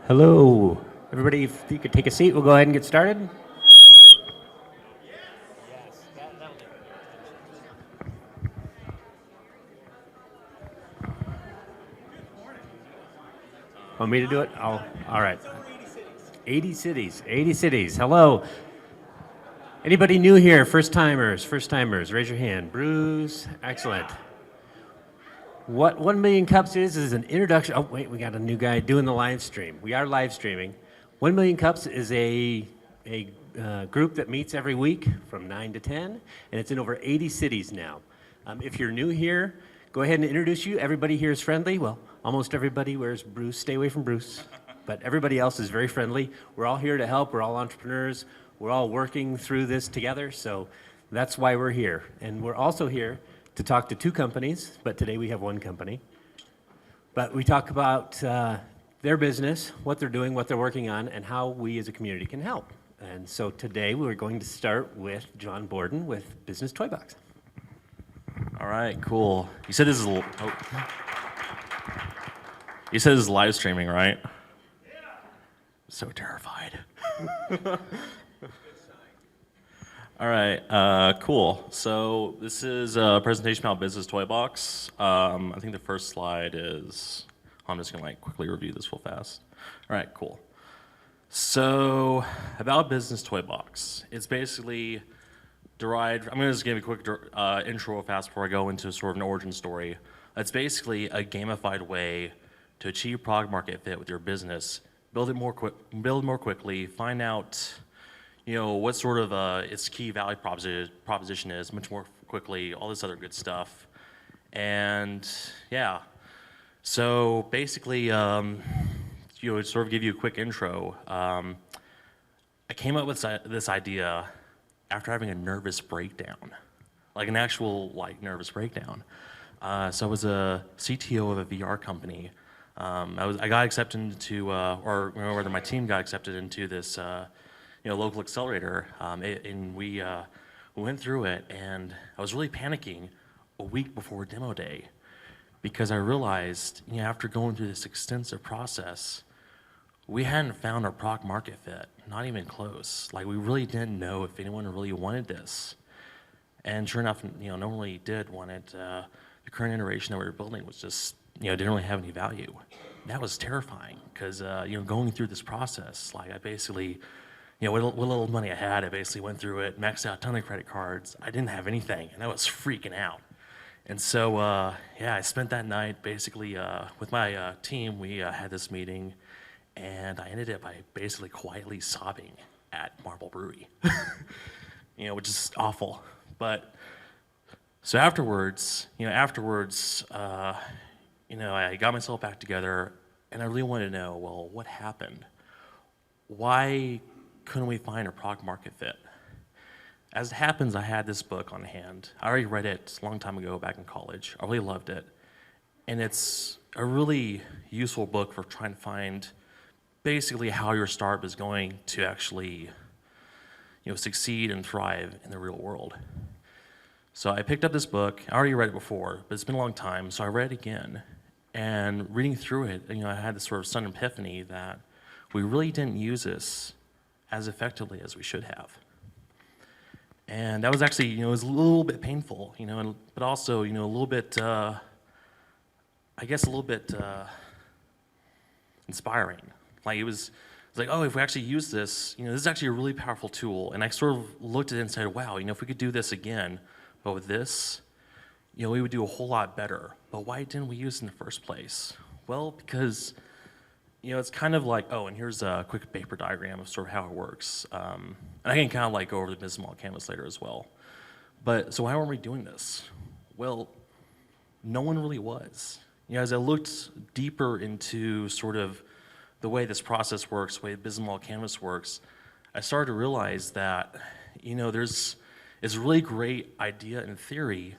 Hello, everybody. If you could take a seat, we'll go ahead and get started. Want me to do it? All right. 80 cities. 80 cities. Hello. Anybody new here? First timers. First timers. Raise your hand. Bruce. Excellent. What 1 million cups is an introduction. Oh wait, we got a new guy doing the live stream. We are live streaming. 1 million cups is a group that meets every week from 9 to 10, and it's in over 80 cities now. If you're new here, go ahead and introduce you. Everybody here is friendly. Well, almost everybody. Where's Bruce? Stay away from Bruce. But everybody else is very friendly. We're all here to help. We're all entrepreneurs. We're all working through this together. So that's why we're here. And we're also here to talk to two companies, but today we have one company. But we talk about their business, what they're doing, what they're working on, and how we as a community can help. And so today we're going to start with John Borden with Business Toy Box. All right, cool. You said this is You said this is live streaming, right? Yeah. So terrified. All right, cool. So this is a presentation about Business Toy Box. I think the first slide is, I'm just gonna quickly review this real fast. All right, cool. So about Business Toy Box, it's basically derived, I'm gonna just give you a quick intro real fast before I go into sort of an origin story. It's basically a gamified way to achieve product market fit with your business, build more quickly, find out what sort of its key value proposition is much more quickly, all this other good stuff. And yeah, so basically, sort of give you a quick intro. I came up with this idea after having a nervous breakdown, like an actual nervous breakdown. So I was a CTO of a VR company. I got accepted into, or rather my team got accepted into this local accelerator, and we went through it, and I was really panicking a week before demo day because I realized, after going through this extensive process, we hadn't found our product market fit, not even close. We really didn't know if anyone really wanted this. And sure enough, no one really did want it. The current iteration that we were building was just, didn't really have any value. That was terrifying because, going through this process, I basically, what little money I had, I basically went through it, maxed out a ton of credit cards. I didn't have anything, and I was freaking out. And so, I spent that night basically with my team. We had this meeting, and I ended it by basically quietly sobbing at Marble Brewery, which is awful. But so afterwards, I got myself back together, and I really wanted to know, well, what happened? Why couldn't we find a product market fit? As it happens, I had this book on hand. I already read it a long time ago back in college. I really loved it. And it's a really useful book for trying to find basically how your startup is going to actually succeed and thrive in the real world. So I picked up this book. I already read it before, but it's been a long time, so I read it again. And reading through it, I had this sort of sudden epiphany that we really didn't use this as effectively as we should have. And that was actually, it was a little bit painful, but also, a little bit, inspiring. It was like, oh, if we actually use this, this is actually a really powerful tool. And I sort of looked at it and said, wow, if we could do this again, but with this, we would do a whole lot better. But why didn't we use it in the first place? Well, because it's kind of like, oh, and here's a quick paper diagram of sort of how it works. And I can kind of go over the business model canvas later as well. But so why weren't we doing this? Well, no one really was. As I looked deeper into sort of the way this process works, the way the business model canvas works, I started to realize that, it's a really great idea in theory,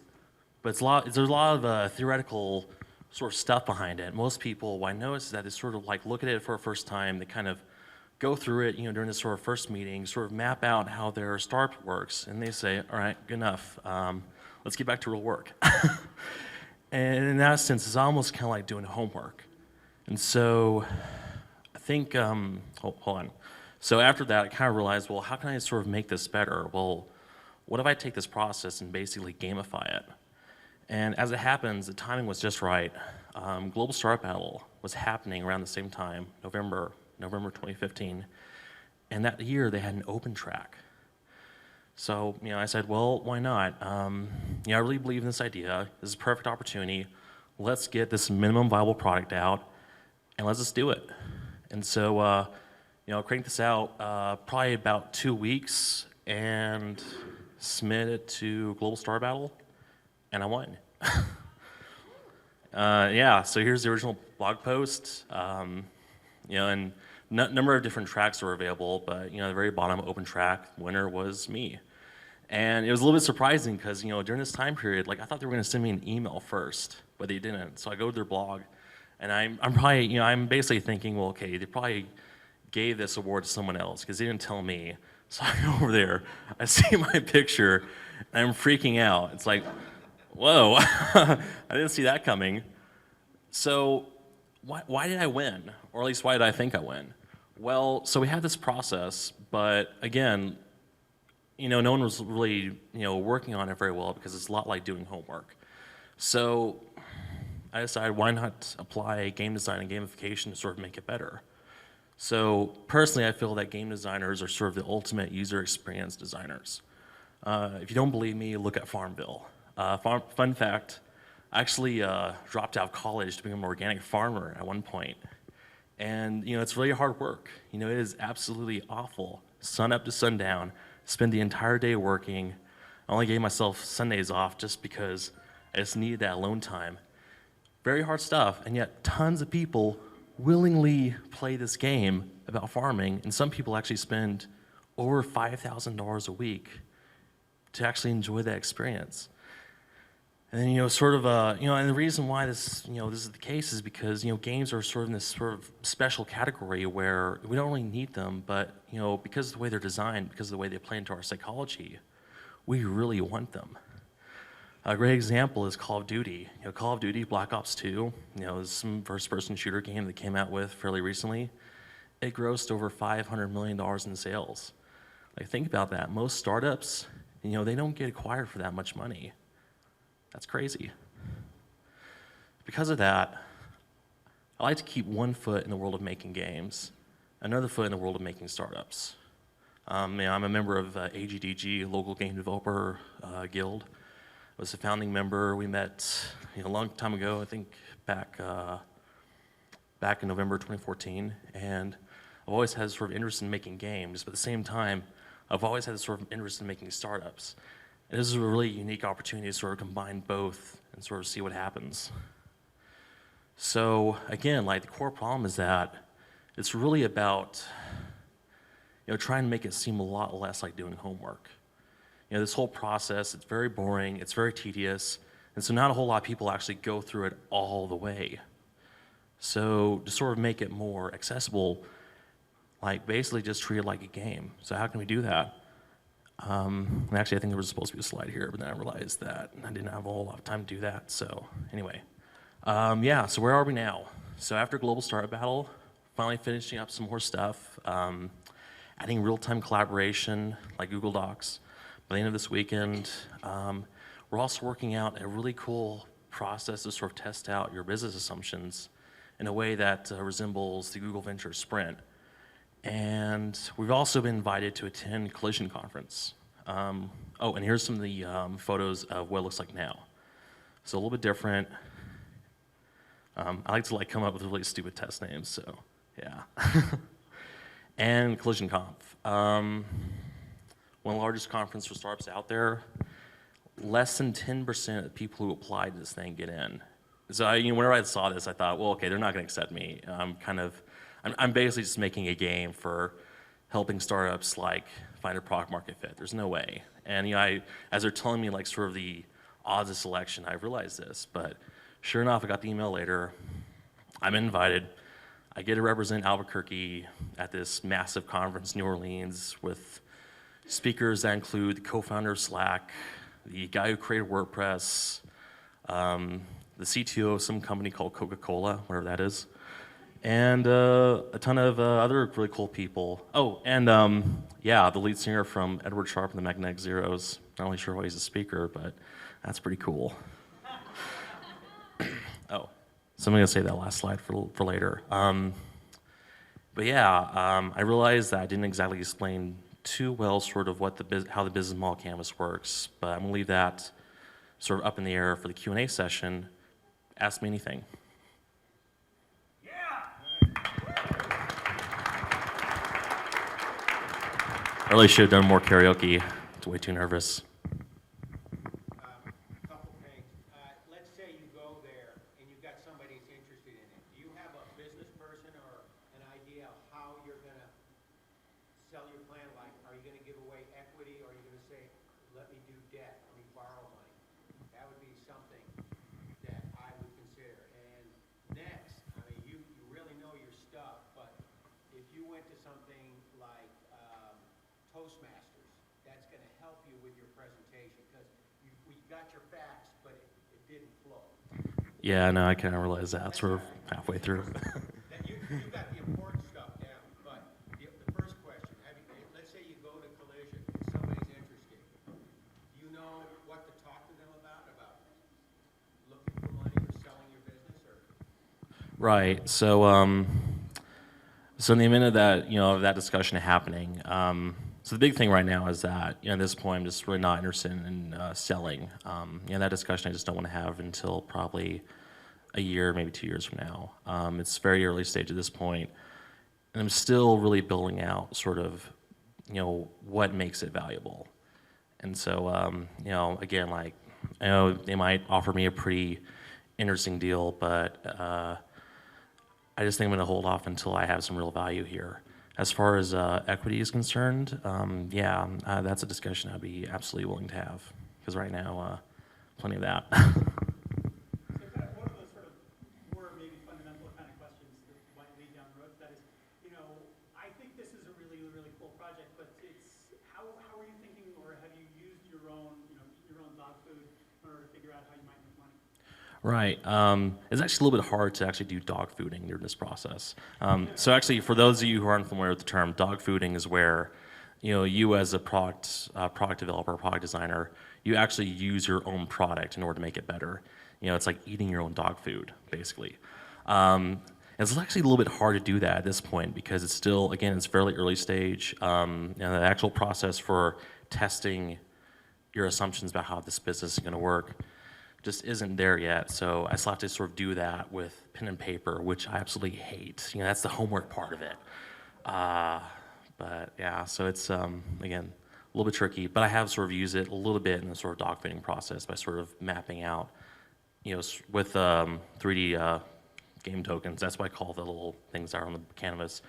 but there's a lot of theoretical sort of stuff behind it. Most people, what I notice is that they sort of look at it for the first time, they kind of go through it, during this sort of first meeting, sort of map out how their startup works, and they say, all right, good enough, let's get back to real work. And in that sense, it's almost kind of like doing homework. And so I think, hold on. So after that, I kind of realized, well, how can I sort of make this better? Well, what if I take this process and basically gamify it? And as it happens, the timing was just right. Global Startup Battle was happening around the same time, November 2015. And that year, they had an open track. So, I said, well, why not? I really believe in this idea. This is a perfect opportunity. Let's get this minimum viable product out, and let's just do it. And so, crank this out probably about 2 weeks and submit it to Global Star Battle, and I won. So here's the original blog post. And number of different tracks were available, but at the very bottom, open track, winner was me. And it was a little bit surprising because during this time period, I thought they were going to send me an email first, but they didn't. So I go to their blog, and I'm probably I'm basically thinking, well, okay, they probably gave this award to someone else because they didn't tell me. So I go over there, I see my picture, and I'm freaking out. It's like, whoa, I didn't see that coming. So why did I win? Or at least why did I think I win? Well, so we had this process, but again, no one was really, working on it very well because it's a lot like doing homework. So I decided, why not apply game design and gamification to sort of make it better? So personally, I feel that game designers are sort of the ultimate user experience designers. If you don't believe me, look at Farmville. Fun fact, I actually dropped out of college to become an organic farmer at one point. And, it's really hard work. It is absolutely awful. Sun up to sundown, spend the entire day working. I only gave myself Sundays off just because I just needed that alone time. Very hard stuff, and yet tons of people willingly play this game about farming, and some people actually spend over $5,000 a week to actually enjoy that experience. And then, and the reason why this is the case is because, games are sort of in this sort of special category where we don't really need them, but, because of the way they're designed, because of the way they play into our psychology, we really want them. A great example is Call of Duty. Call of Duty Black Ops 2, is some first-person shooter game that came out with fairly recently. It grossed over $500 million in sales. Think about that. Most startups, they don't get acquired for that much money. That's crazy. Because of that, I like to keep one foot in the world of making games, another foot in the world of making startups. I'm a member of AGDG, Local Game Developer Guild. I was a founding member. We met a long time ago, I think back in November 2014, and I've always had sort of interest in making games, but at the same time, I've always had sort of interest in making startups. And this is a really unique opportunity to sort of combine both and sort of see what happens. So again, the core problem is that it's really about trying to make it seem a lot less like doing homework. This whole process, it's very boring, it's very tedious, and so not a whole lot of people actually go through it all the way. So to sort of make it more accessible, basically just treat it like a game. So how can we do that? Actually, I think there was supposed to be a slide here, but then I realized that I didn't have a whole lot of time to do that. So anyway, so where are we now? So after Global Startup Battle, finally finishing up some more stuff, adding real-time collaboration like Google Docs. By the end of this weekend, we're also working out a really cool process to sort of test out your business assumptions in a way that resembles the Google Venture Sprint. And we've also been invited to attend Collision Conference. And here's some of the photos of what it looks like now. So a little bit different. I like to come up with really stupid test names, so yeah. And Collision Conf. One of the largest conference for startups out there. Less than 10% of the people who apply to this thing get in. So whenever I saw this, I thought, well, okay, they're not going to accept me. I'm basically just making a game for helping startups find a product market fit. There's no way. And as they're telling me sort of the odds of selection, I realized this. But sure enough, I got the email later. I'm invited. I get to represent Albuquerque at this massive conference in New Orleans with speakers that include the co-founder of Slack, the guy who created WordPress, the CTO of some company called Coca-Cola, whatever that is, and a ton of other really cool people. Oh, and yeah, the lead singer from Edward Sharpe and the Magnetic Zeros. Not really sure why he's a speaker, but that's pretty cool. Oh, so I'm gonna save that last slide for later. But yeah, I realized that I didn't exactly explain too well sort of what how the business model canvas works, but I'm gonna leave that sort of up in the air for the Q&A session. Ask me anything. I really should have done more karaoke. It's way too nervous. Couple things. Let's say you go there and you've got somebody who's interested in it. Do you have a business person or an idea of how you're going to sell your plan? Like, are you going to give away equity or are you going to say, let me do debt, let me borrow money? That would be something that I would consider. And next, I mean, you really know your stuff, but if you went to something like Toastmasters, that's going to help you with your presentation because we got your facts, but it didn't flow. Yeah, no, I kind of realized that sort of halfway through. You got the important stuff down, but the first question, let's say you go to Collision and somebody's interested. Do you know what to talk to them about looking for money or selling your business? Or Right. So in the event of that, of that discussion happening, so the big thing right now is that, at this point, I'm just really not interested in selling. That discussion I just don't want to have until probably a year, maybe 2 years from now. It's very early stage at this point, and I'm still really building out sort of, what makes it valuable. And so, again, like, I know they might offer me a pretty interesting deal, but I just think I'm going to hold off until I have some real value here. As far as equity is concerned, that's a discussion I'd be absolutely willing to have, because right now, plenty of that. So kind of one of those sort of more maybe fundamental kind of questions that might lead down the road to that is, I think this is a really, really cool project, but it's how are you thinking, or have you used your own dog food in order to figure out how you might make money? Right. It's actually a little bit hard to actually do dog fooding during this process. So actually, for those of you who aren't familiar with the term, dog fooding is where, you as a product developer, product designer, you actually use your own product in order to make it better. It's like eating your own dog food, basically. It's actually a little bit hard to do that at this point because it's still, again, it's fairly early stage. And the actual process for testing your assumptions about how this business is going to work just isn't there yet. So I still have to sort of do that with pen and paper, which I absolutely hate. That's the homework part of it. But yeah, so it's, again, a little bit tricky, but I have sort of used it a little bit in the sort of dog fitting process by sort of mapping out, with 3D game tokens. That's what I call the little things that are on the canvas.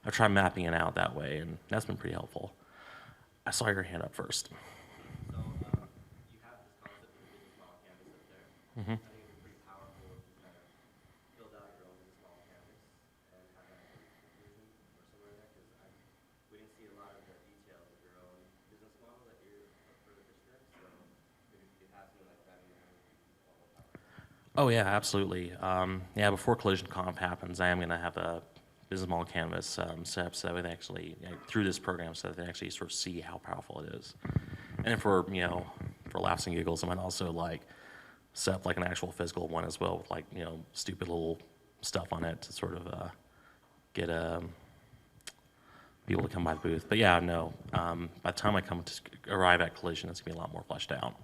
I try mapping it out that way, and that's been pretty helpful. I saw your hand up first. So you have this concept of a business model canvas up there. Mm-hmm. I think it's pretty powerful if you kind of build out your own business model canvas and have that in conclusion or somewhere there, because we didn't see a lot of the details of your own business model that you're for the pitch deck. So maybe if you could have something like that in there, it would be a lot more powerful. Oh yeah, absolutely. Before Collision Conf happens, I am going to have a business model canvas set up so that we can actually, through this program, so that they actually sort of see how powerful it is. And for laughs and giggles, I might also set up an actual physical one as well with stupid little stuff on it to sort of get people to come by the booth. But yeah, no. By the time I arrive at Collision, it's gonna be a lot more fleshed out.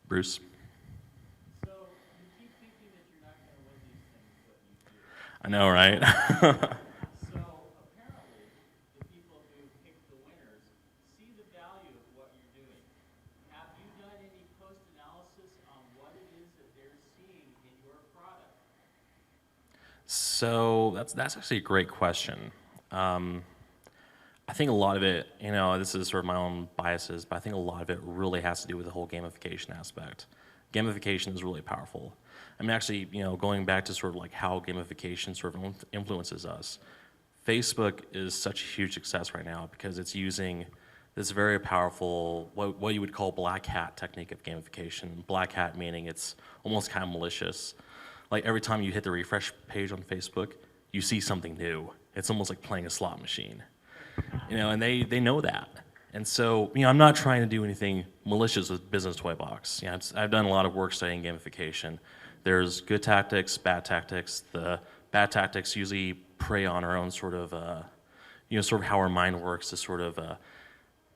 Bruce. So you keep thinking that you're not going to win these things, but you do. I know, right? So apparently, the people who pick the winners see the value of what you're doing. Have you done any post-analysis on what it is that they're seeing in your product? So that's actually a great question. I think a lot of it, this is sort of my own biases, but I think a lot of it really has to do with the whole gamification aspect. Gamification is really powerful. I mean, actually, going back to sort of how gamification sort of influences us. Facebook is such a huge success right now because it's using this very powerful, what you would call black hat technique of gamification. Black hat meaning it's almost kind of malicious. Like every time you hit the refresh page on Facebook, you see something new. It's almost like playing a slot machine, and they know that. And so, I'm not trying to do anything malicious with Business Toy Box. I've done a lot of work studying gamification. There's good tactics, bad tactics. The bad tactics usually prey on our own sort of, sort of how our mind works to sort of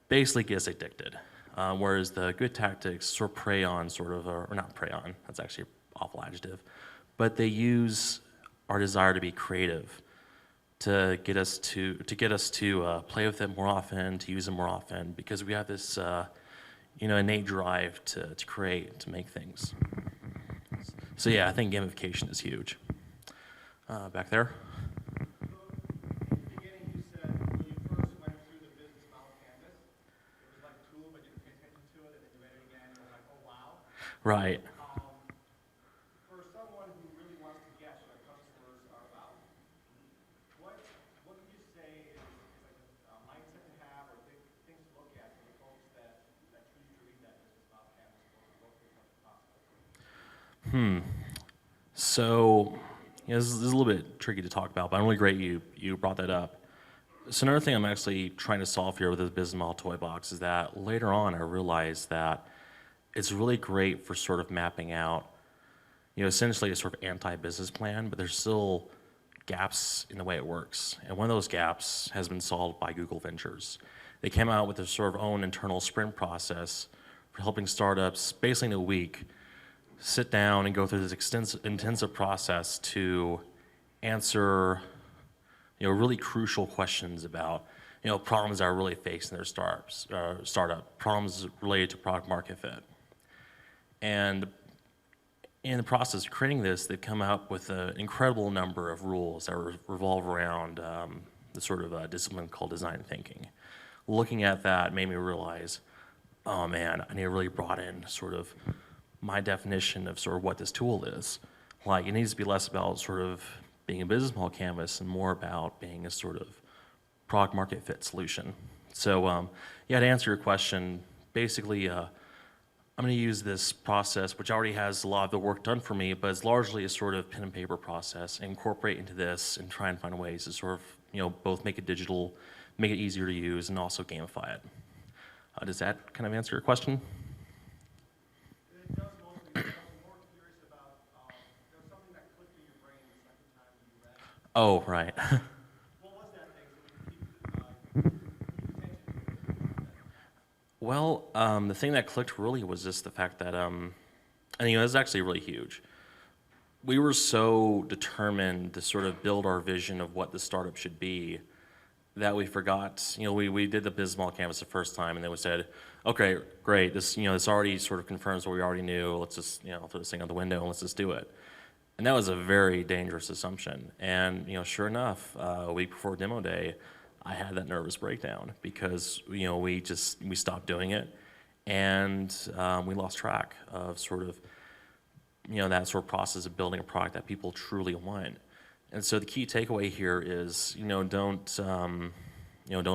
basically get us addicted. Whereas the good tactics sort of prey on sort of, or not prey on, that's actually an awful adjective, but they use our desire to be creative to get us to play with it more often, to use it more often, because we have this innate drive to create, to make things. So yeah, I think gamification is huge. Back there. Beginning, you said when you first went through the business model canvas, it was like a tool, but you didn't pay attention to it, and then you read it again, and you're like, oh wow. Right. For someone who really wants to guess what customers are about, what would you say is like a mindset to have or things to look at for the folks that choose to read that business model canvas or go through such a process? So, this is a little bit tricky to talk about, but I'm really great you brought that up. So another thing I'm actually trying to solve here with this business model toy box is that later on I realized that it's really great for sort of mapping out, essentially a sort of anti-business plan, but there's still gaps in the way it works. And one of those gaps has been solved by Google Ventures. They came out with their sort of own internal sprint process for helping startups basically in a week sit down and go through this intensive process to answer, really crucial questions about, problems that are really facing their startup, problems related to product market fit. And in the process of creating this, they've come up with an incredible number of rules that revolve around the sort of discipline called design thinking. Looking at that made me realize, oh man, I need to really broaden sort of my definition of sort of what this tool is. Like, it needs to be less about sort of being a business model canvas and more about being a sort of product market fit solution. So, to answer your question, basically, I'm going to use this process, which already has a lot of the work done for me, but it's largely a sort of pen and paper process, incorporate into this and try and find ways to sort of, both make it digital, make it easier to use, and also gamify it. Does that kind of answer your question? It does mostly, but I'm more curious about, there was something that clicked in your brain the second time when you read it. Oh, right. What was that thing so we can keep attention to it? Well, the thing that clicked really was just the fact that, and this is actually really huge. We were so determined to sort of build our vision of what the startup should be that we forgot, we did the business model canvas the first time, and then we said, okay, great, this already sort of confirms what we already knew, let's just, throw this thing out the window and let's just do it. And that was a very dangerous assumption. And, sure enough, a week before demo day, I had that nervous breakdown because, we stopped doing it, and we lost track of sort of, that sort of process of building a product that people truly want. And so the key takeaway here is, don't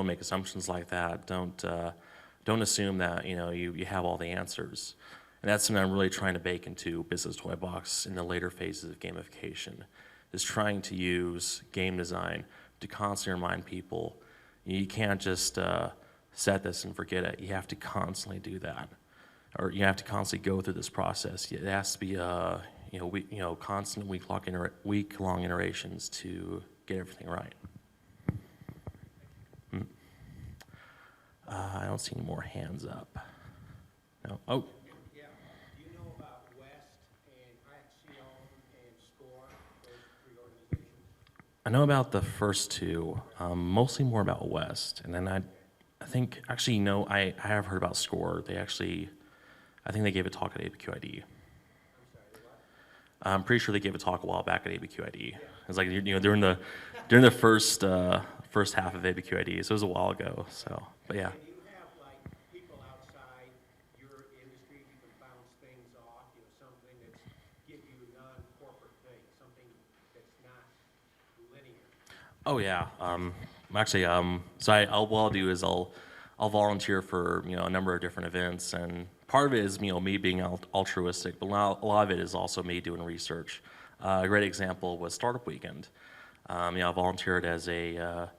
make assumptions like that. Don't assume that you have all the answers. And that's something I'm really trying to bake into Business Toy Box in the later phases of gamification, is trying to use game design to constantly remind people you can't just set this and forget it. You have to constantly do that, or you have to constantly go through this process. It has to be constant week-long iterations to get everything right. I don't see any more hands up. No. Oh. Yeah. Do you know about West and Axiom and SCORE, those three organizations? I know about the first two, mostly more about West, and then I think actually I have heard about SCORE. I think they gave a talk at ABQID. I'm pretty sure they gave a talk a while back at ABQID. It's like during the first half of ABQID, so it was a while ago. So, but yeah. And you have like people outside your industry who can bounce things off, something that's give you non-corporate things, something that's not linear. Oh yeah. Actually, so what I'll do is I'll volunteer for a number of different events, and part of it is me being altruistic, but a lot of it is also me doing research. A great example was Startup Weekend. I volunteered as a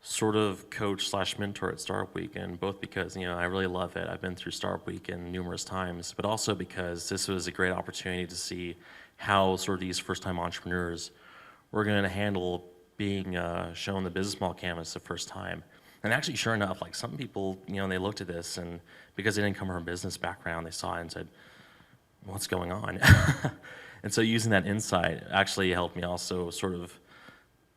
sort of coach slash mentor at Startup Weekend, both because, I really love it. I've been through Startup Weekend numerous times, but also because this was a great opportunity to see how sort of these first-time entrepreneurs were going to handle being shown the business model canvas the first time. And actually, sure enough, like some people, they looked at this and because they didn't come from a business background, they saw it and said, what's going on? And so using that insight actually helped me also sort of,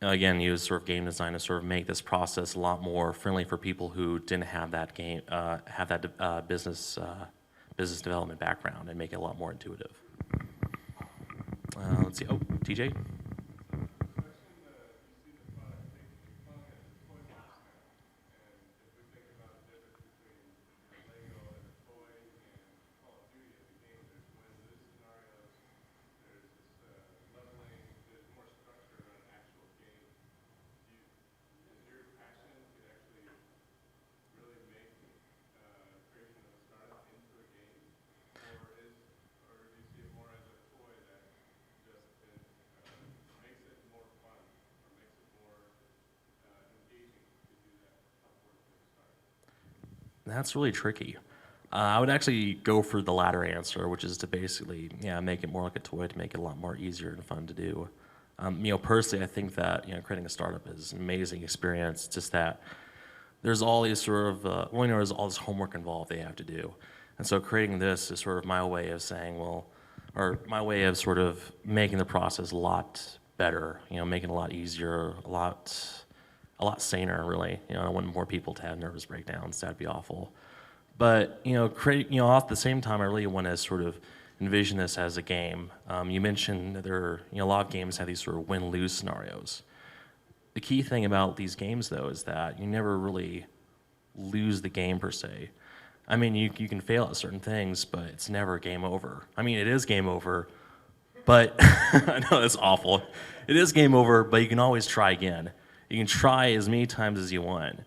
again, use sort of game design to sort of make this process a lot more friendly for people who didn't have that business development background and make it a lot more intuitive. Let's see. Oh, TJ. That's really tricky. I would actually go for the latter answer, which is to basically, make it more like a toy to make it a lot more easier and fun to do. Personally, I think that, creating a startup is an amazing experience. It's just that there's all these sort of, there's all this homework involved they have to do. And so creating this is sort of my way of saying, or my way of sort of making the process a lot better, making it a lot easier, a lot saner, really. I want more people to have nervous breakdowns. That'd be awful. But at the same time, I really want to sort of envision this as a game. You mentioned that there are, a lot of games have these sort of win-lose scenarios. The key thing about these games, though, is that you never really lose the game per se. I mean, you can fail at certain things, but it's never game over. I mean, it is game over, but I know that's awful. It is game over, but you can always try again. You can try as many times as you want.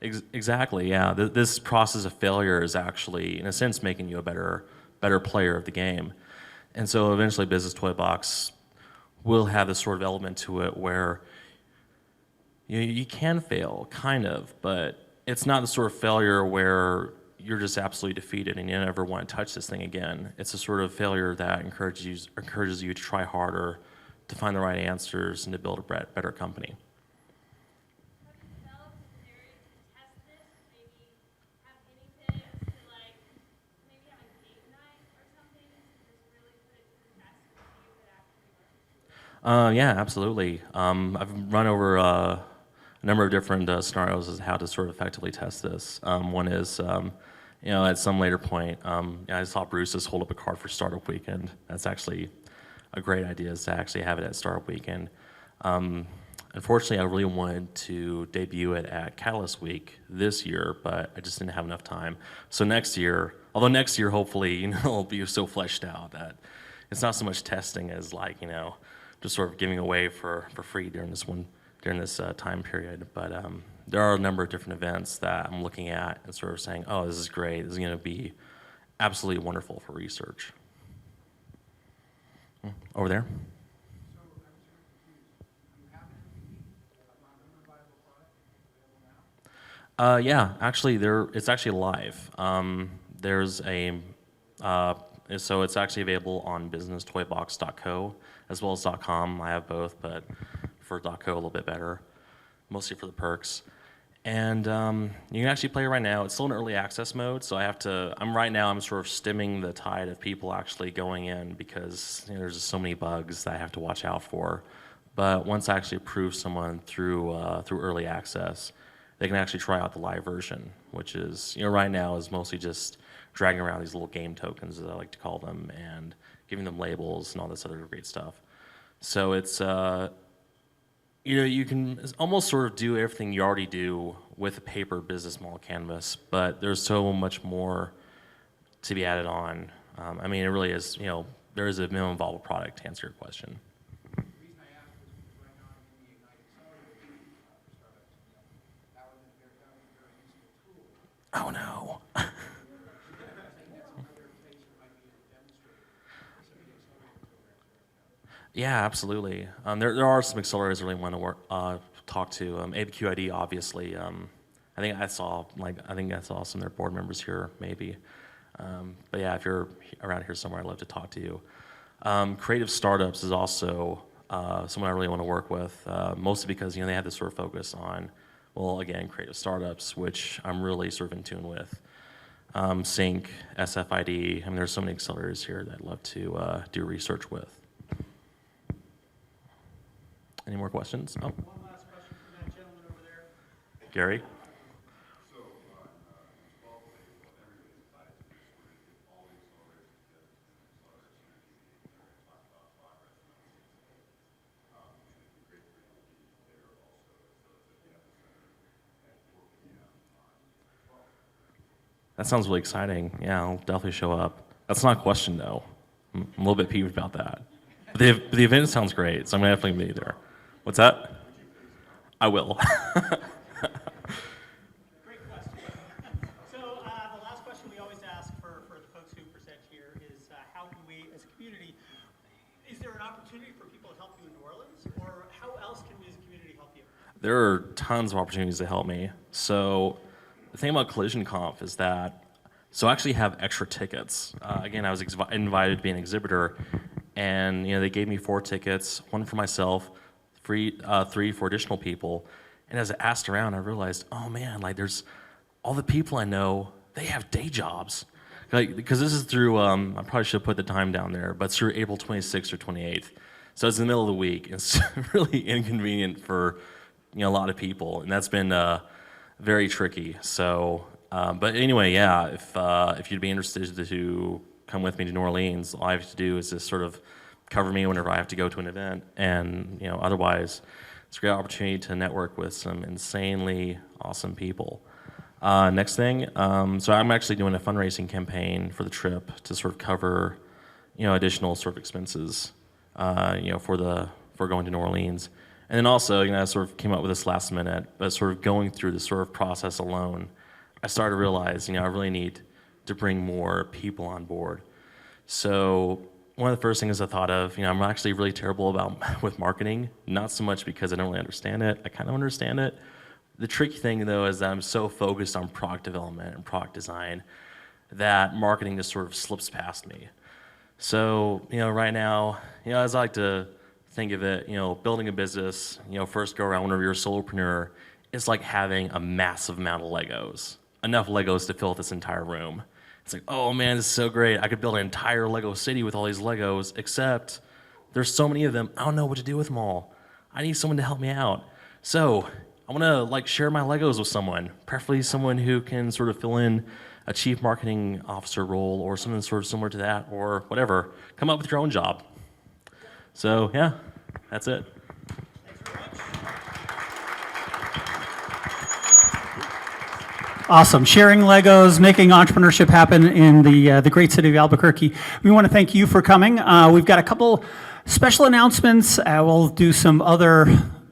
Exactly, yeah. This process of failure is actually, in a sense, making you a better player of the game. And so eventually Business Toy Box will have this sort of element to it where you can fail, kind of, but it's not the sort of failure where you're just absolutely defeated and you never want to touch this thing again. It's a sort of failure that encourages you to try harder, to find the right answers, and to build a better company. Have you developed an area to test this? Maybe have guinea pigs to maybe have a game night or something to just really put it to the test and see if it actually works? Yeah, absolutely. I've run over a number of different scenarios as how to sort of effectively test this. One is, at some later point, I saw Bruce just hold up a card for Startup Weekend. That's actually a great idea, is to actually have it at Startup Weekend. Unfortunately, I really wanted to debut it at Catalyst Week this year, but I just didn't have enough time. So next year, hopefully, it'll be so fleshed out that it's not so much testing as just sort of giving away for free during this time period. But there are a number of different events that I'm looking at and sort of saying, oh, this is great. This is going to be absolutely wonderful for research. Over there. So I'm sort of confused. You have an MVP, a non-human viable product available now? Yeah, actually, it's actually live. So it's actually available on businesstoybox.co as well as .com. I have both, but for .co a little bit better, mostly for the perks. And you can actually play it right now. It's still in early access mode, so I'm sort of stemming the tide of people actually going in because there's just so many bugs that I have to watch out for. But once I actually approve someone through early access, they can actually try out the live version, which is, right now is mostly just dragging around these little game tokens, as I like to call them, and giving them labels and all this other great stuff. So it's, you can almost sort of do everything you already do with a paper business model canvas, but there's so much more to be added on. I mean, it really is, there is a minimum viable product to answer your question. The reason I asked was because right now I'm in the Ignite Accelerator for startups. That would be a very useful tool. Oh no. I think that's another place where might be able to demonstrate some of the accelerator programs right now. Yeah, absolutely. There are some accelerators I really want to talk to. ABQID, obviously. I think I saw some of their board members here, maybe. But yeah, if you're around here somewhere, I'd love to talk to you. Creative startups is also someone I really want to work with, mostly because they have this sort of focus on, well, again, creative startups, which I'm really sort of in tune with. Sync, SFID. I mean, there's so many accelerators here that I'd love to do research with. Any more questions? Oh, One last question from that gentleman over there. Gary? That sounds really exciting. Yeah, I'll definitely show up. That's not a question, though. I'm a little bit peeved about that. But the event sounds great, so I'm going to definitely be there. What's that? I will. Great question. So the last question we always ask for the folks who present here is how can we, as a community, is there an opportunity for people to help you in New Orleans, or how else can we as a community help you? There are tons of opportunities to help me. So the thing about Collision Conf is that, so I actually have extra tickets. Again, I was invited to be an exhibitor, and they gave me 4 tickets, 1 for myself, 3 for additional people. And as I asked around, I realized, oh man, like there's all the people I know, they have day jobs. Because this is through, I probably should have put the time down there, but it's through April 26th or 28th. So it's in the middle of the week. It's really inconvenient for a lot of people, and that's been very tricky. So, but anyway, yeah, if you'd be interested to come with me to New Orleans, all I have to do is just sort of cover me whenever I have to go to an event, and otherwise, it's a great opportunity to network with some insanely awesome people. Next thing, so I'm actually doing a fundraising campaign for the trip to sort of cover, additional sort of expenses, for going to New Orleans. And then also, I sort of came up with this last minute, but sort of going through this sort of process alone, I started to realize, I really need to bring more people on board. So one of the first things I thought of, I'm actually really terrible with marketing, not so much because I don't really understand it. I kind of understand it. The tricky thing, though, is that I'm so focused on product development and product design that marketing just sort of slips past me. So, right now, as I like to think of it, building a business, first go around whenever you're a solopreneur, it's like having a massive amount of Legos, enough Legos to fill this entire room. It's like, oh man, this is so great. I could build an entire Lego city with all these Legos, except there's so many of them, I don't know what to do with them all. I need someone to help me out. So I want to share my Legos with someone, preferably someone who can sort of fill in a chief marketing officer role or something sort of similar to that, or whatever. Come up with your own job. So yeah, that's it. Awesome. Sharing Legos, making entrepreneurship happen in the great city of Albuquerque. We want to thank you for coming. We've got a couple special announcements. We'll do some other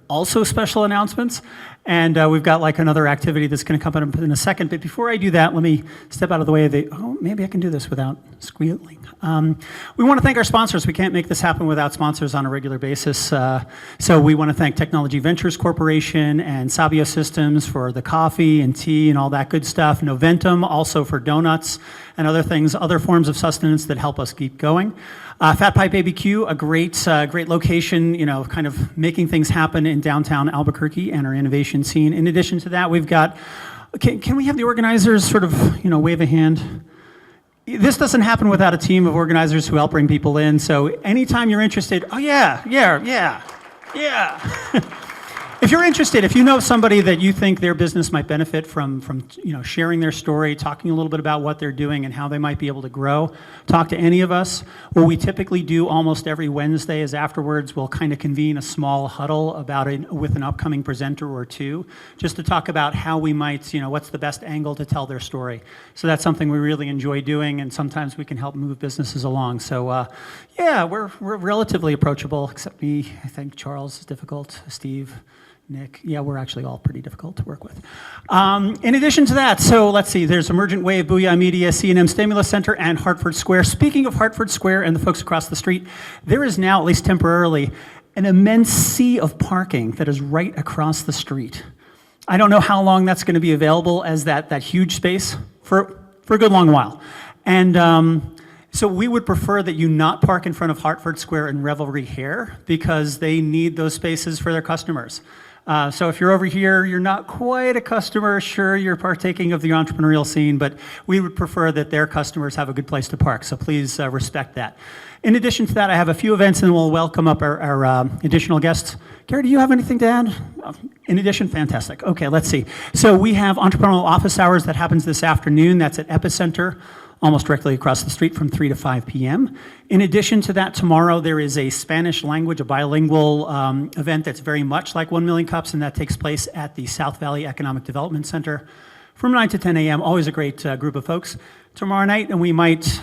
also special announcements. And we've got another activity that's going to come up in a second. But before I do that, let me step out of the way of maybe I can do this without squealing. We want to thank our sponsors. We can't make this happen without sponsors on a regular basis. So we want to thank Technology Ventures Corporation and Sabio Systems for the coffee and tea and all that good stuff. Noventum also for donuts and other things, other forms of sustenance that help us keep going. Fat Pipe ABQ, a great location, kind of making things happen in downtown Albuquerque and our innovation scene. In addition to that, we've got, can we have the organizers sort of, wave a hand? This doesn't happen without a team of organizers who help bring people in. So anytime you're interested, oh yeah. If you're interested, if you know somebody that you think their business might benefit from sharing their story, talking a little bit about what they're doing and how they might be able to grow, talk to any of us. What we typically do almost every Wednesday is afterwards we'll kind of convene a small huddle about it with an upcoming presenter or two, just to talk about how we might, what's the best angle to tell their story. So that's something we really enjoy doing, and sometimes we can help move businesses along. So yeah, we're relatively approachable, except me. I think Charles is difficult, Steve. Nick. Yeah, we're actually all pretty difficult to work with. In addition to that, so let's see, there's Emergent Wave, Booyah Media, C&M Stimulus Center, and Hartford Square. Speaking of Hartford Square and the folks across the street, there is now, at least temporarily, an immense sea of parking that is right across the street. I don't know how long that's going to be available as that huge space for a good long while. And so we would prefer that you not park in front of Hartford Square and Revelry Hair because they need those spaces for their customers. So if you're over here, you're not quite a customer, sure, you're partaking of the entrepreneurial scene, but we would prefer that their customers have a good place to park, so please respect that. In addition to that, I have a few events and we'll welcome up our additional guests. Gary, do you have anything to add? In addition, fantastic. Okay, let's see. So we have entrepreneurial office hours that happens this afternoon. That's at Epicenter, almost directly across the street from 3 to 5 p.m. In addition to that, tomorrow there is a Spanish language, a bilingual event that's very much like 1 Million Cups, and that takes place at the South Valley Economic Development Center from 9 to 10 a.m. Always a great group of folks. Tomorrow night, and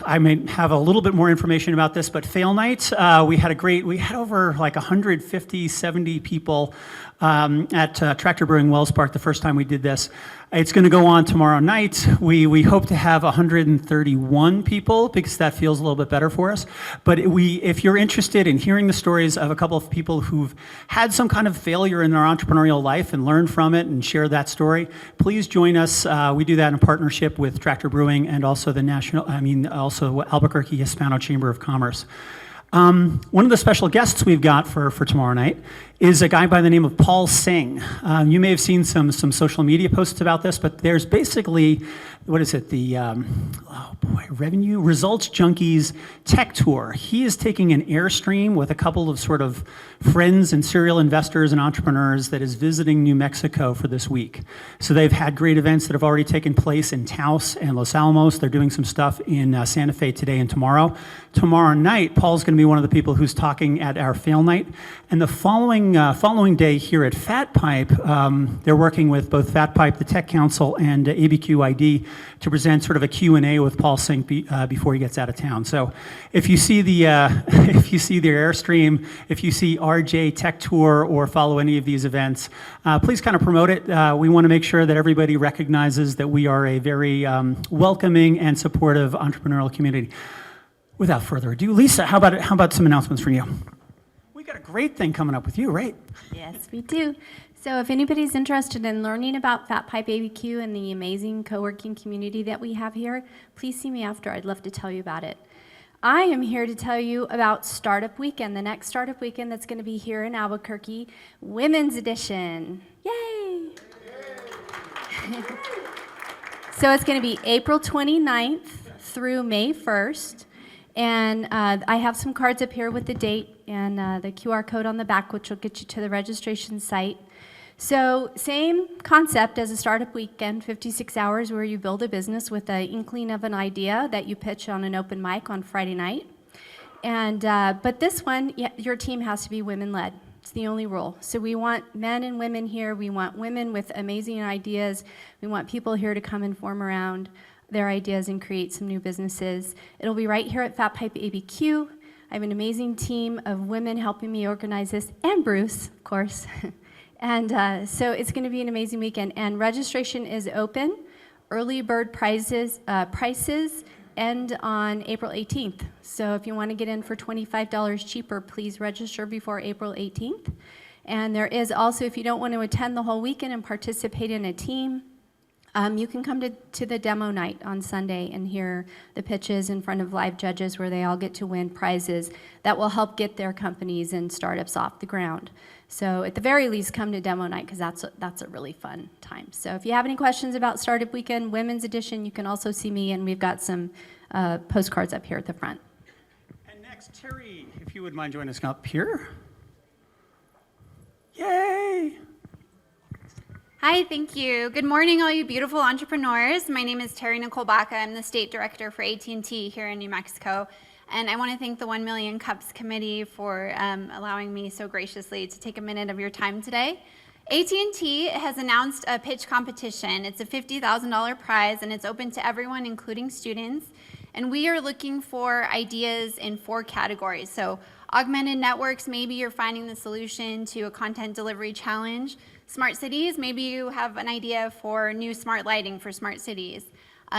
I might have a little bit more information about this, but Fail Night, we had over like 150, 70 people at Tractor Brewing Wells Park the first time we did this. It's going to go on tomorrow night. We hope to have 131 people because that feels a little bit better for us. But if you're interested in hearing the stories of a couple of people who've had some kind of failure in their entrepreneurial life and learned from it and share that story, please join us. We do that in partnership with Tractor Brewing and also also Albuquerque Hispano Chamber of Commerce. One of the special guests we've got for tomorrow night is a guy by the name of Paul Singh. You may have seen some social media posts about this, but there's basically, what is it, the Revenue Results Junkies Tech Tour. He is taking an Airstream with a couple of sort of friends and serial investors and entrepreneurs that is visiting New Mexico for this week. So they've had great events that have already taken place in Taos and Los Alamos. They're doing some stuff in Santa Fe today and tomorrow. Tomorrow night, Paul's going to be one of the people who's talking at our Fail Night. And the following day here at Fat Pipe, they're working with both Fat Pipe, the Tech Council, and ABQID to present sort of a Q&A with Paul Singh before he gets out of town. So if you see the Airstream, if you see RJ Tech Tour or follow any of these events, please kind of promote it. We want to make sure that everybody recognizes that we are a very welcoming and supportive entrepreneurial community. Without further ado, Lisa, how about some announcements from you? We got a great thing coming up with you, right? Yes, we do. So if anybody's interested in learning about Fat Pipe ABQ and the amazing co-working community that we have here, please see me after. I'd love to tell you about it. I am here to tell you about Startup Weekend, the next Startup Weekend that's going to be here in Albuquerque, Women's Edition. Yay! So it's going to be April 29th through May 1st. And I have some cards up here with the date and the QR code on the back, which will get you to the registration site. So same concept as a startup weekend, 56 hours where you build a business with an inkling of an idea that you pitch on an open mic on Friday night. And but this one, your team has to be women-led. It's the only rule. So we want men and women here. We want women with amazing ideas. We want people here to come and form around their ideas and create some new businesses. It'll be right here at Fat Pipe ABQ. I have an amazing team of women helping me organize this, and Bruce, of course. And so it's going to be an amazing weekend. And registration is open. Early bird prices end on April 18th. So if you want to get in for $25 cheaper, please register before April 18th. And there is also, if you don't want to attend the whole weekend and participate in a team, you can come to the demo night on Sunday and hear the pitches in front of live judges where they all get to win prizes that will help get their companies and startups off the ground. So at the very least, come to demo night because that's a really fun time. So if you have any questions about Startup Weekend, Women's Edition, you can also see me, and we've got some postcards up here at the front. And next, Terry, if you would mind joining us up here. Yay! Hi, thank you. Good morning, all you beautiful entrepreneurs. My name is Terry Nicole Baca. I'm the state director for AT&T here in New Mexico. And I want to thank the 1 Million Cups Committee for allowing me so graciously to take a minute of your time today. AT&T has announced a pitch competition. It's a $50,000 prize, and it's open to everyone, including students. And we are looking for ideas in 4 categories. So augmented networks, maybe you're finding the solution to a content delivery challenge. Smart cities, maybe you have an idea for new smart lighting for smart cities.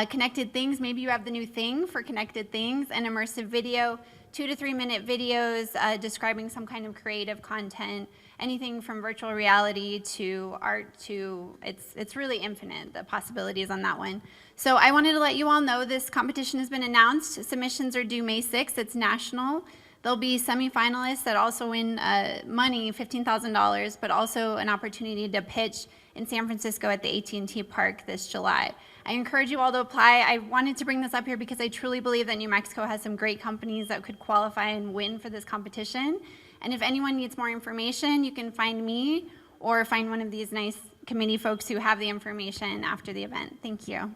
Connected things, maybe you have the new thing for connected things. And immersive video, 2 to 3 minute videos describing some kind of creative content, anything from virtual reality to art to, it's really infinite, the possibilities on that one. So I wanted to let you all know this competition has been announced. Submissions are due May 6th. It's national. There'll be semifinalists that also win money, $15,000, but also an opportunity to pitch in San Francisco at the AT&T Park this July. I encourage you all to apply. I wanted to bring this up here because I truly believe that New Mexico has some great companies that could qualify and win for this competition. And if anyone needs more information, you can find me or find one of these nice committee folks who have the information after the event. Thank you.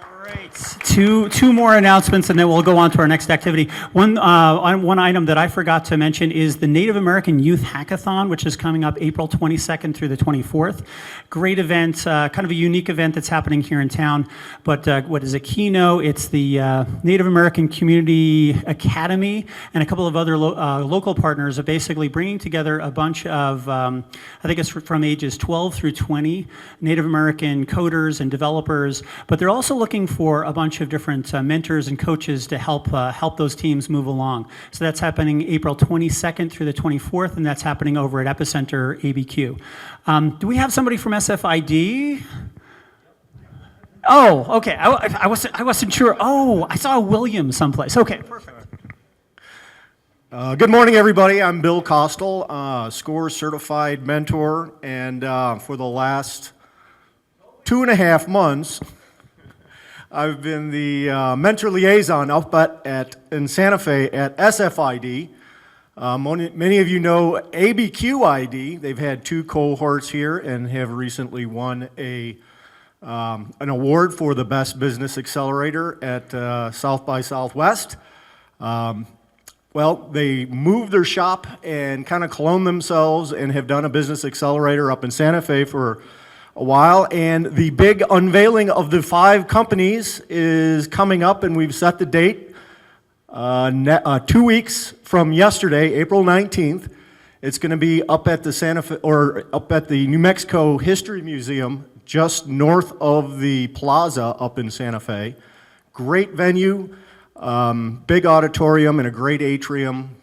All right, two more announcements, and then we'll go on to our next activity. One item that I forgot to mention is the Native American Youth Hackathon, which is coming up April 22nd through the 24th. Great event, kind of a unique event that's happening here in town. But what is a keynote? It's the Native American Community Academy and a couple of other local partners are basically bringing together a bunch of, I think it's from ages 12 through 20, Native American coders and developers. But they're also looking for a bunch of different mentors and coaches to help those teams move along. So that's happening April 22nd through the 24th, and that's happening over at Epicenter ABQ. Do we have somebody from SFID? Oh, okay. I wasn't sure. Oh, I saw a William someplace. Okay, perfect. Good morning, everybody. I'm Bill Kostel, SCORE certified mentor, and for the last 2.5 months, I've been the mentor liaison up in Santa Fe at SFID. Many of you know ABQID. They've had 2 cohorts here and have recently won an award for the best business accelerator at South by Southwest. Well, they moved their shop and kind of cloned themselves and have done a business accelerator up in Santa Fe for a while, and the big unveiling of the 5 companies is coming up, and we've set the date 2 weeks from yesterday, April 19th. It's going to be up at the New Mexico History Museum, just north of the plaza up in Santa Fe. Great venue, big auditorium and a great atrium.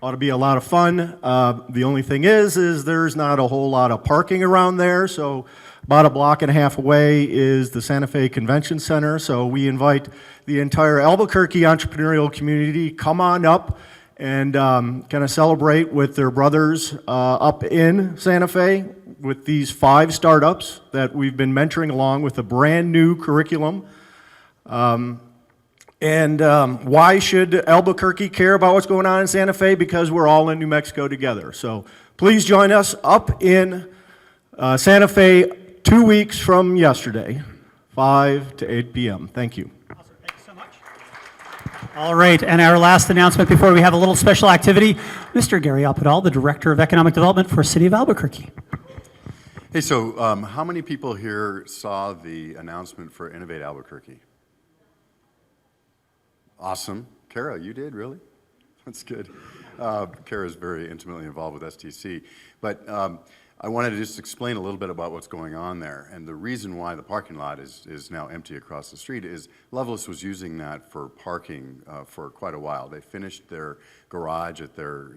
Ought to be a lot of fun. The only thing is there's not a whole lot of parking around there, so about 1.5 blocks away is the Santa Fe Convention Center, so we invite the entire Albuquerque entrepreneurial community, come on up and kind of celebrate with their brothers up in Santa Fe with these 5 startups that we've been mentoring along with a brand new curriculum. Why should Albuquerque care about what's going on in Santa Fe? Because we're all in New Mexico together. So please join us up in Santa Fe 2 weeks from yesterday, 5 to 8 p.m. Thank you. Awesome. Thank you so much. All right, and our last announcement before we have a little special activity, Mr. Gary Alpadal, the Director of Economic Development for City of Albuquerque. Hey, so how many people here saw the announcement for Innovate Albuquerque? Awesome. Kara, you did, really? That's good. Kara's very intimately involved with STC. But I wanted to just explain a little bit about what's going on there. And the reason why the parking lot is now empty across the street is Loveless was using that for parking for quite a while. They finished their garage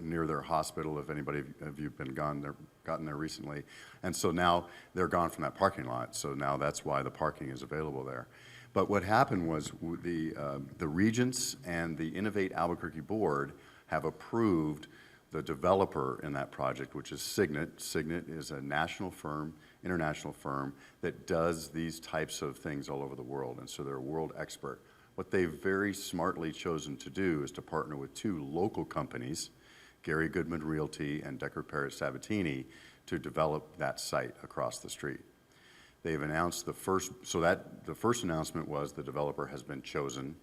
near their hospital, if anybody of you have gotten there recently. And so now they're gone from that parking lot. So now that's why the parking is available there. But what happened was the Regents and the Innovate Albuquerque board have approved the developer in that project, which is Signet. Signet is a national firm, international firm, that does these types of things all over the world, and so they're a world expert. What they've very smartly chosen to do is to partner with 2 local companies, Gary Goodman Realty and Decker Parrish Sabatini, to develop that site across the street. They've announced the first announcement was the developer has been chosen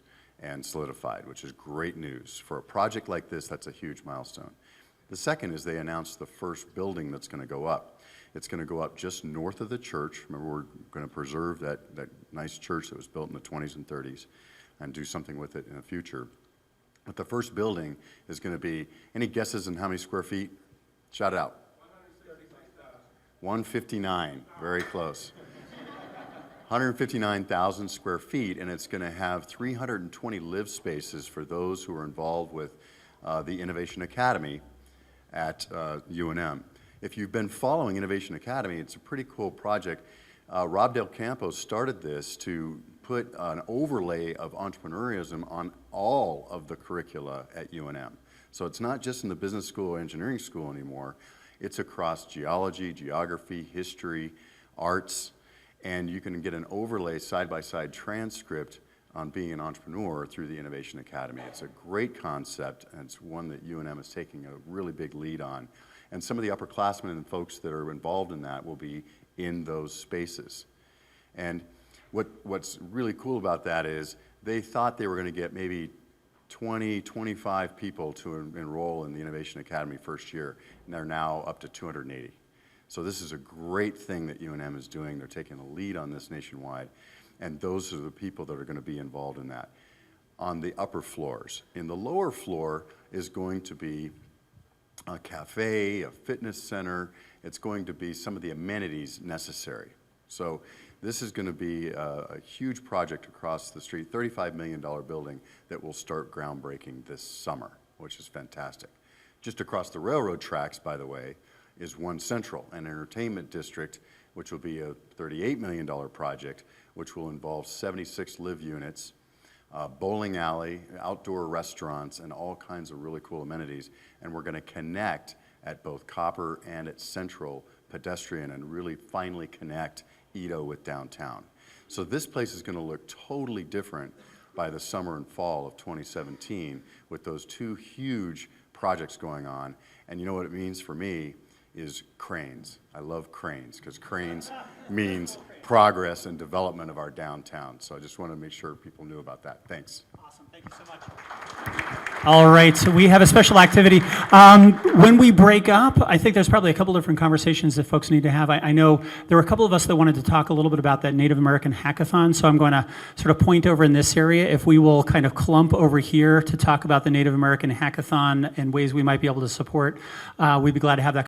and solidified, which is great news. For a project like this, that's a huge milestone. The second is they announced the first building that's going to go up. It's going to go up just north of the church. Remember, we're going to preserve that nice church that was built in the 20s and 30s. and do something with it in the future. But the first building is going to be, any guesses on how many square feet? Shout it out. 159, very close. 159,000 square feet, and it's going to have 320 live spaces for those who are involved with the Innovation Academy at UNM. If you've been following Innovation Academy, it's a pretty cool project. Rob Del Campo started this to put an overlay of entrepreneurism on all of the curricula at UNM. So it's not just in the business school or engineering school anymore. It's across geology, geography, history, arts, and you can get an overlay side-by-side transcript on being an entrepreneur through the Innovation Academy. It's a great concept, and it's one that UNM is taking a really big lead on. And some of the upperclassmen and folks that are involved in that will be in those spaces. And what's really cool about that is they thought they were going to get maybe 20, 25 people to enroll in the Innovation Academy first year, and they're now up to 280. So this is a great thing that UNM is doing. They're taking a lead on this nationwide, and those are the people that are going to be involved in that on the upper floors. In the lower floor is going to be a cafe, a fitness center. It's going to be some of the amenities necessary. So this is going to be a huge project across the street, $35 million building that will start groundbreaking this summer, which is fantastic. Just across the railroad tracks, by the way, is One Central, an entertainment district, which will be a $38 million project, which will involve 76 live units, bowling alley, outdoor restaurants, and all kinds of really cool amenities. And we're going to connect at both Copper and at Central pedestrian and really finally connect Edo with downtown. So this place is going to look totally different by the summer and fall of 2017 with those two huge projects going on. And you know what it means for me is cranes. I love cranes because cranes means progress and development of our downtown. So I just want to make sure people knew about that. Thanks. Awesome, thank you so much. All right, so we have a special activity. When we break up, I think there's probably a couple different conversations that folks need to have. I know there were a couple of us that wanted to talk a little bit about that Native American hackathon, so I'm going to sort of point over in this area. If we will kind of clump over here to talk about the Native American hackathon and ways we might be able to support, we'd be glad to have that